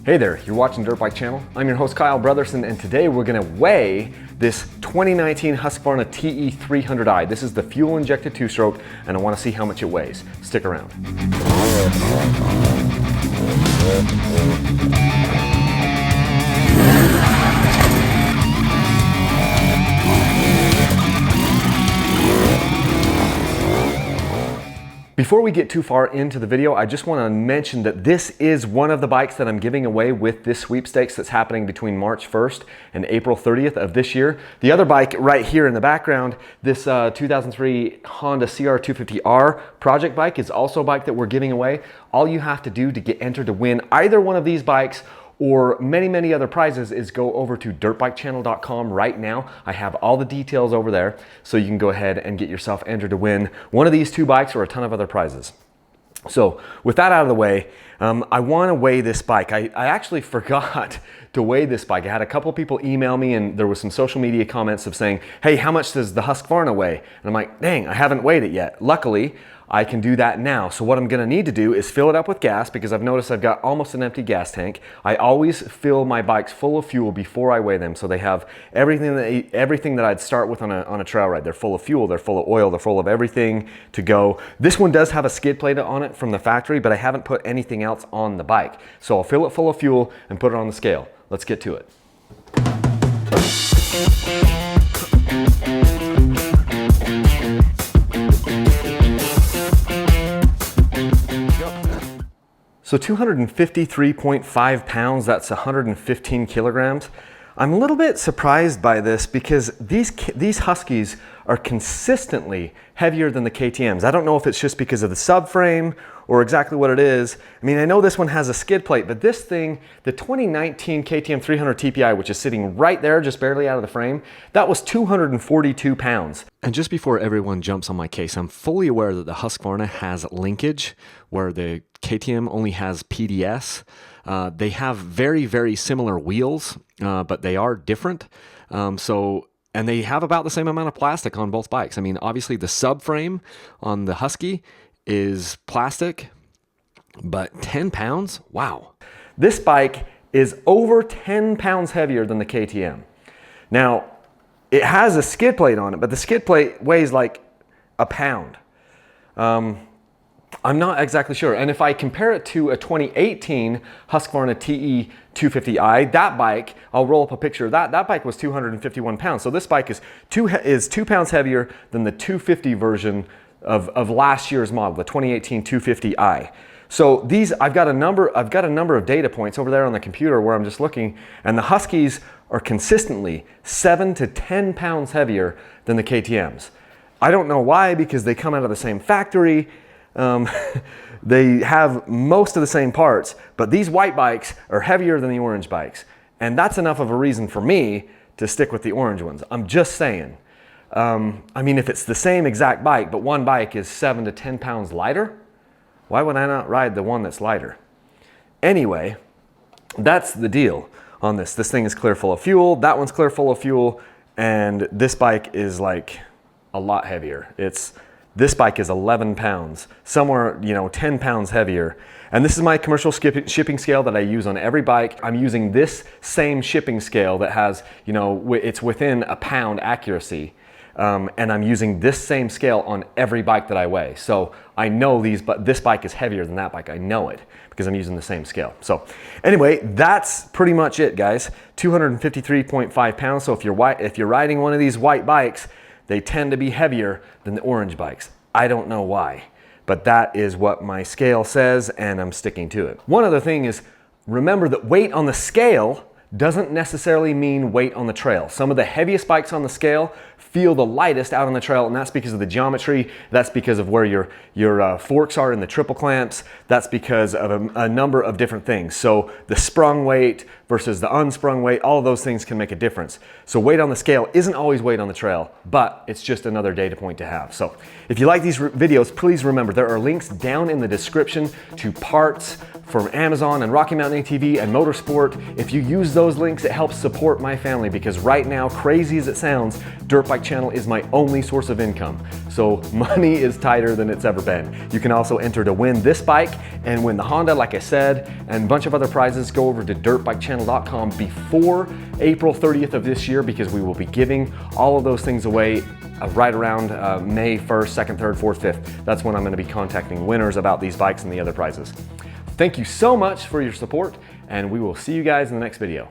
Hey there, you're watching Dirt Bike Channel. I'm your host Kyle Brotherson, and today we're gonna weigh this 2019 Husqvarna TE300i. This is the fuel injected two-stroke, and I wanna see how much it weighs. Stick around. Before we get too far into the video, I just want to mention that this is one of the bikes that I'm giving away with this sweepstakes that's happening between March 1st and April 30th of this year. The other bike right here in the background, this 2003 Honda CR250R project bike, is also a bike that we're giving away. All you have to do to get entered to win either one of these bikes or many other prizes is go over to dirtbikechannel.com right now. I have all the details over there, so you can go ahead and get yourself entered to win one of these two bikes or a ton of other prizes. So with that out of the way, I want to weigh this bike. I actually forgot to weigh this bike. I had a couple people email me, and there was some social media comments of saying, hey, how much does the Husqvarna weigh? And I'm like, dang, I haven't weighed it yet. Luckily, I can do that now. So what I'm gonna need to do is fill it up with gas, because I've noticed I've got almost an empty gas tank. I always fill my bikes full of fuel before I weigh them, so they have everything that I'd start with on a trail ride. They're full of fuel, they're full of oil, they're full of everything to go. This one does have a skid plate on it from the factory, but I haven't put anything else on the bike. So I'll fill it full of fuel and put it on the scale. Let's get to it. So 253.5 pounds, that's 115 kilograms. I'm a little bit surprised by this because these Huskies are consistently heavier than the KTMs. I don't know if it's just because of the subframe or exactly what it is. I mean, I know this one has a skid plate, but this thing, the 2019 KTM 300 TPI, which is sitting right there, just barely out of the frame, that was 242 pounds. And just before everyone jumps on my case, I'm fully aware that the Husqvarna has linkage, where the KTM only has PDS. They have very similar wheels, but they are different. And they have about the same amount of plastic on both bikes. I mean, obviously the subframe on the Husky is plastic, but 10 pounds? Wow. This bike is over 10 pounds heavier than the KTM. Now, it has a skid plate on it, but the skid plate weighs like a pound. I'm not exactly sure. And if I compare it to a 2018 Husqvarna TE300i, that bike, I'll roll up a picture of that. That bike was 251 pounds. So this bike is 2 pounds heavier than the 250 version of last year's model, the 2018 250i. So these, I've got a number of data points over there on the computer where I'm just looking, and the Huskies are consistently 7 to 10 pounds heavier than the KTMs. I don't know why, because they come out of the same factory. They have most of the same parts, but these white bikes are heavier than the orange bikes. And that's enough of a reason for me to stick with the orange ones. I'm just saying. I mean, if it's the same exact bike, but one bike is 7 to 10 pounds lighter, why would I not ride the one that's lighter? Anyway, that's the deal on this. This thing is clear full of fuel. That one's clear full of fuel. And this bike is like a lot heavier. This bike is 11 pounds, somewhere, 10 pounds heavier. And this is my commercial shipping scale that I use on every bike. I'm using this same shipping scale that has, it's within a pound accuracy. And I'm using this same scale on every bike that I weigh. So I know this bike is heavier than that bike. I know it because I'm using the same scale. So anyway, that's pretty much it, guys. 253.5 pounds. So if you're riding one of these white bikes, they tend to be heavier than the orange bikes. I don't know why, but that is what my scale says, and I'm sticking to it. One other thing is, remember that weight on the scale doesn't necessarily mean weight on the trail. Some of the heaviest bikes on the scale feel the lightest out on the trail, and that's because of the geometry. That's because of where your forks are in the triple clamps. That's because of a number of different things. So the sprung weight versus the unsprung weight, all of those things can make a difference. So weight on the scale isn't always weight on the trail, but it's just another data point to have. So if you like these videos, please remember there are links down in the description to parts from Amazon and Rocky Mountain ATV and Motorsport. If you use those links, it helps support my family, because right now, crazy as it sounds, Dirt Bike Channel is my only source of income. So money is tighter than it's ever been. You can also enter to win this bike and win the Honda, like I said, and a bunch of other prizes. Go over to dirtbikechannel.com before April 30th of this year, because we will be giving all of those things away right around May 1st, 2nd, 3rd, 4th, 5th. That's when I'm going to be contacting winners about these bikes and the other prizes. Thank you so much for your support, and we will see you guys in the next video.